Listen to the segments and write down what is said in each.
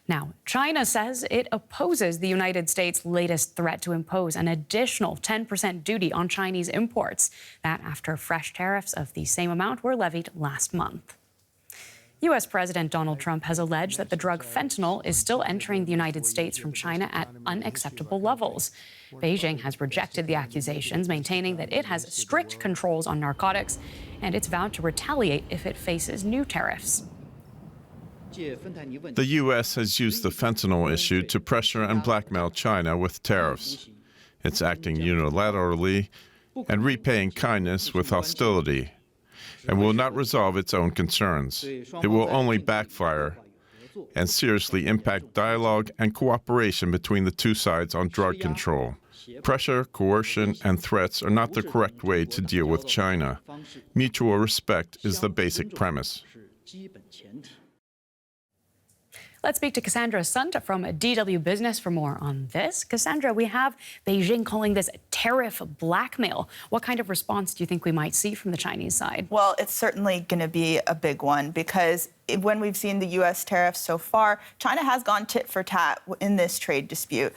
Now, China says it opposes the United States' latest threat to impose an additional 10% duty on Chinese imports. That after fresh tariffs of the same amount were levied last month. U.S. President Donald Trump has alleged that the drug fentanyl is still entering the United States from China at unacceptable levels. Beijing has rejected the accusations, maintaining that it has strict controls on narcotics, and it's vowed to retaliate if it faces new tariffs. The U.S. has used the fentanyl issue to pressure and blackmail China with tariffs. It's acting unilaterally and repaying kindness with hostility, and will not resolve its own concerns. It will only backfire and seriously impact dialogue and cooperation between the two sides on drug control. Pressure, coercion, and threats are not the correct way to deal with China. Mutual respect is the basic premise. Let's speak to Cassandra Sunt from DW Business for more on this. Cassandra, we have Beijing calling this tariff blackmail. What kind of response do you think we might see from the Chinese side? Well, it's certainly going to be a big one because when we've seen the U.S. tariffs so far, China has gone tit for tat in this trade dispute.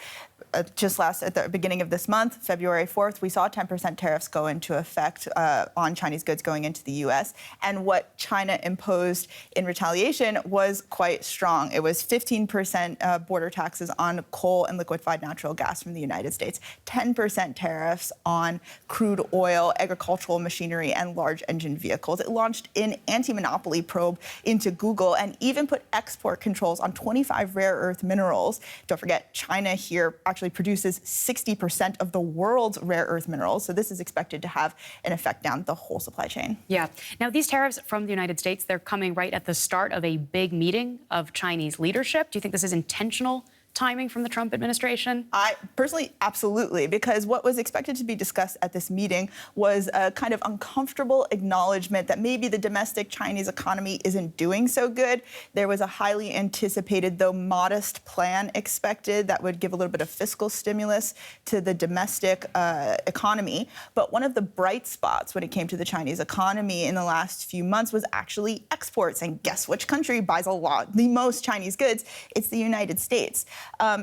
Just at the beginning of this month, February 4th, we saw 10% tariffs go into effect on Chinese goods going into the U.S. And what China imposed in retaliation was quite strong. It was 15% border taxes on coal and liquefied natural gas from the United States, 10% tariffs on crude oil, agricultural machinery, and large engine vehicles. It launched an anti-monopoly probe into Google and even put export controls on 25 rare earth minerals. Don't forget, China here actually produces 60% of the world's rare earth minerals. So this is expected to have an effect down the whole supply chain. Yeah. Now, these tariffs from the United States, they're coming right at the start of a big meeting of Chinese leadership. Do you think this is intentional timing from the Trump administration? I personally, absolutely, because what was expected to be discussed at this meeting was a kind of uncomfortable acknowledgement that maybe the domestic Chinese economy isn't doing so good. There was a highly anticipated, though modest, plan expected that would give a little bit of fiscal stimulus to the domestic economy. But one of the bright spots when it came to the Chinese economy in the last few months was actually exports. And guess which country buys the most Chinese goods? It's the United States.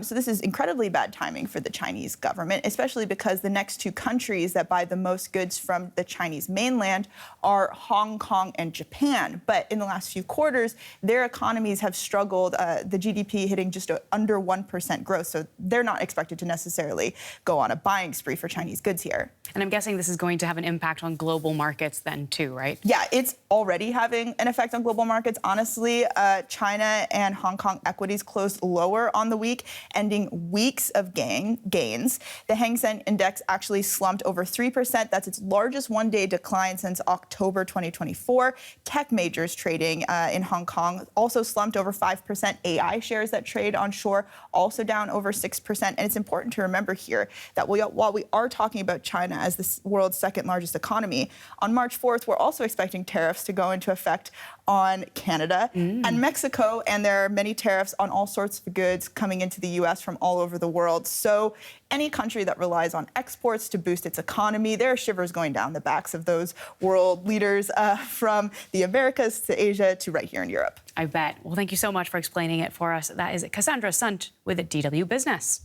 So this is incredibly bad timing for the Chinese government, especially because the next two countries that buy the most goods from the Chinese mainland are Hong Kong and Japan. But in the last few quarters, their economies have struggled, the GDP hitting just under 1% growth. So they're not expected to necessarily go on a buying spree for Chinese goods here. And I'm guessing this is going to have an impact on global markets then too, right? Yeah, it's already having an effect on global markets. Honestly, China and Hong Kong equities closed lower on the week, ending weeks of gains. The Hang Seng Index actually slumped over 3%. That's its largest one-day decline since October 2024. Tech majors trading in Hong Kong also slumped over 5%. AI shares that trade onshore also down over 6%. And it's important to remember here that while we are talking about China as the world's second largest economy, on March 4th, we're also expecting tariffs to go into effect on Canada and Mexico, and there are many tariffs on all sorts of goods coming into the U.S. from all over the world. So any country that relies on exports to boost its economy, there are shivers going down the backs of those world leaders from the Americas to Asia to right here in Europe. I bet. Well, thank you so much for explaining it for us. That is Cassandra Sunt with DW Business.